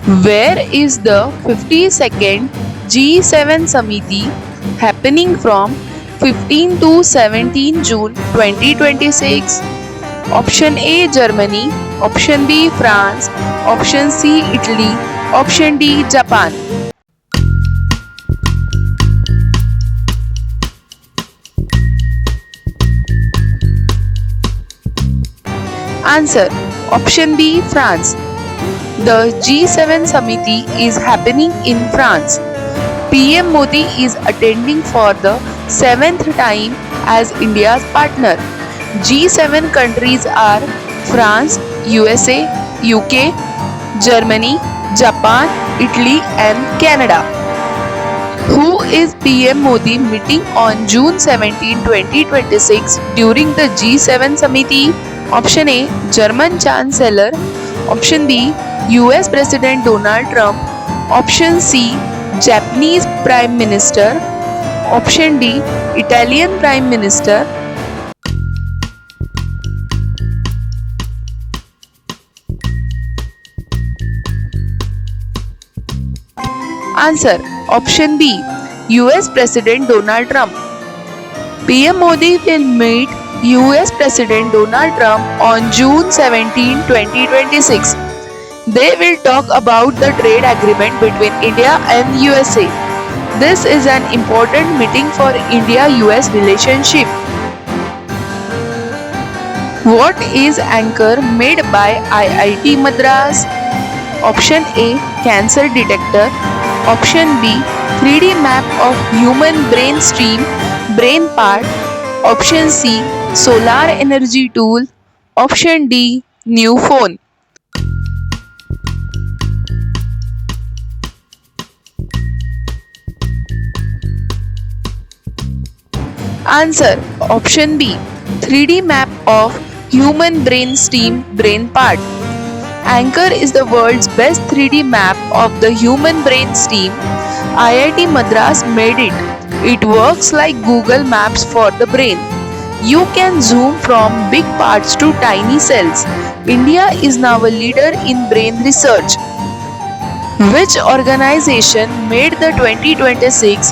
Where is the 52nd G7 Samiti happening from 15 to 17 June 2026? Option A Germany, Option B France, Option C Italy, Option D Japan. Answer Option B France. The G7 Samiti is happening in France. PM Modi is attending for the seventh time as India's partner. G7 countries are France, USA, UK, Germany, Japan, Italy, and Canada. Who is PM Modi meeting on June 17, 2026 during the G7 Samiti? Option A German Chancellor, Option B US President Donald Trump, Option C Japanese Prime Minister, Option D Italian Prime Minister. Answer Option B US President Donald Trump. PM Modi will meet US President Donald Trump on June 17, 2026. They will talk about the trade agreement between India and USA. This is an important meeting for India-US relationship. What is anchor made by IIT Madras? Option A cancer detector, Option B 3D map of human brain stream brain part, Option C solar energy tool, Option D new phone. Answer Option B 3D map of human brain stem brain part. Anchor is the world's best 3D map of the human brain stem. IIT Madras made it. It works like Google Maps for the brain. You can zoom from big parts to tiny cells. India is now a leader in brain research. Which organization made the 2026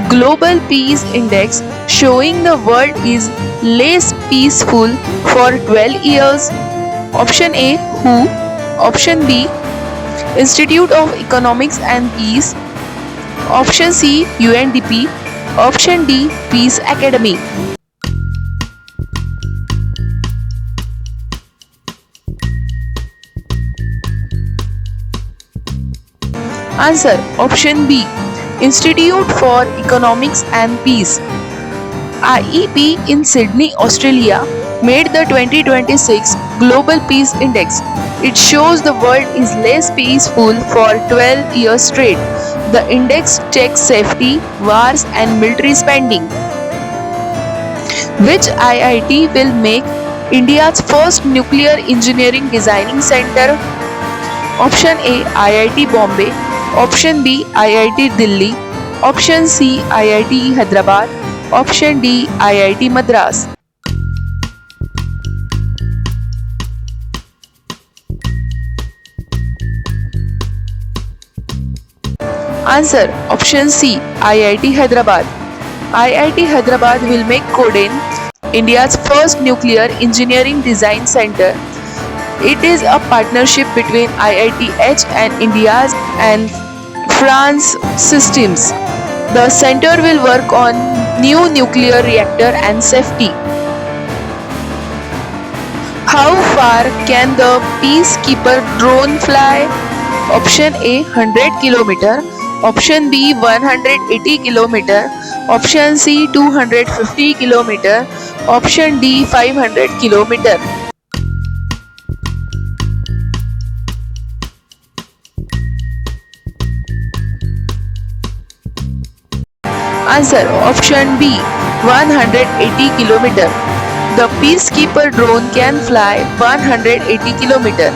Global Peace Index showing the world is less peaceful for 12 years? Option A WHO, Option B Institute of Economics and Peace, Option C UNDP, Option D Peace Academy. Answer Option B Institute for Economics and Peace. IEP in Sydney, Australia made the 2026 Global Peace Index. It shows the world is less peaceful for 12 years straight. The index checks safety, wars, and military spending. Which IIT will make India's first nuclear engineering designing center? Option A IIT Bombay, Option B IIT Delhi, Option C IIT Hyderabad, Option D IIT Madras. Answer Option C IIT Hyderabad. IIT Hyderabad will make Coden India's first nuclear engineering design center. It is a partnership between IITH and India's and France systems. The center will work on new nuclear reactor and safety. How far can the Peacekeeper drone fly? Option A 100 km, Option B 180 km, Option C 250 km, Option D 500 km. Answer Option B 180 km. The Peacekeeper drone can fly 180 km.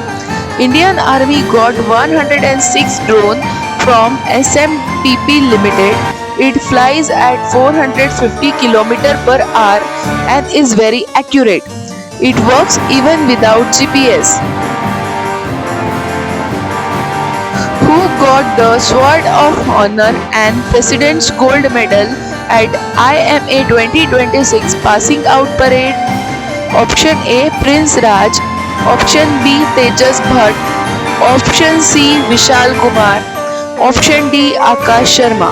Indian Army got 106 drone from SMTP Limited. It flies at 450 km per hour and is very accurate. It works even without GPS. Who got the Sword of Honor and President's Gold Medal at IMA 2026 Passing Out Parade? Option A Prince Raj, Option B Tejas Bhatt, Option C Vishal Kumar, Option D Akash Sharma.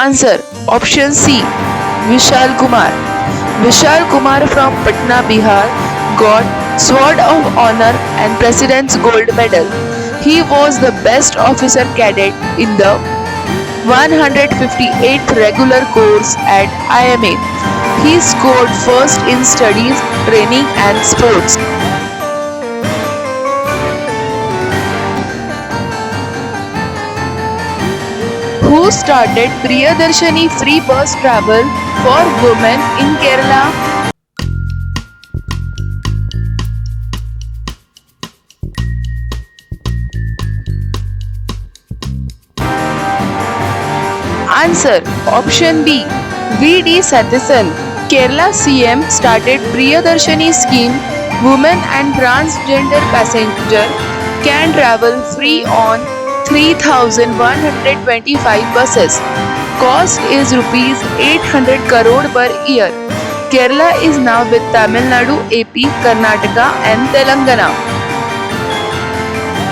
Answer Option C Vishal Kumar. Vishal Kumar from Patna, Bihar got Sword of Honor and President's Gold Medal. He was the best officer cadet in the 158th regular course at IMA. He scored first in studies, training and sports. Who started Priyadarshini free bus travel for women in Kerala? Answer Option B V.D. Sathesan. Kerala CM started Priyadarshini scheme. Women and transgender passenger can travel free on 3,125 buses. Cost is rupees 800 crore per year. Kerala is now with Tamil Nadu, AP, Karnataka and Telangana.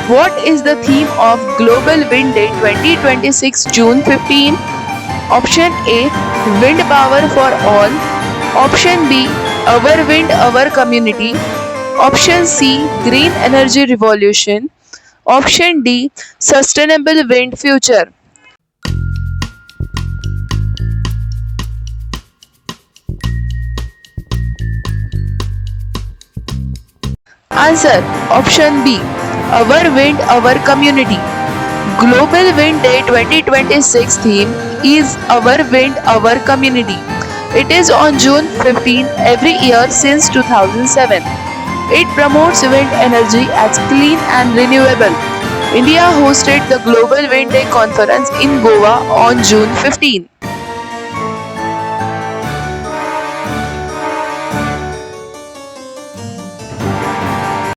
What is the theme of Global Wind Day 2026 June 15? Option A Wind Power for All. Option B Our Wind, Our Community. Option C Green Energy Revolution. Option D Sustainable Wind Future. Answer Option B Our Wind, Our Community. Global Wind Day 2026 theme is Our Wind, Our Community. It is on June 15 every year since 2007. It promotes wind energy as clean and renewable. India hosted the Global Wind Day conference in Goa on June 15.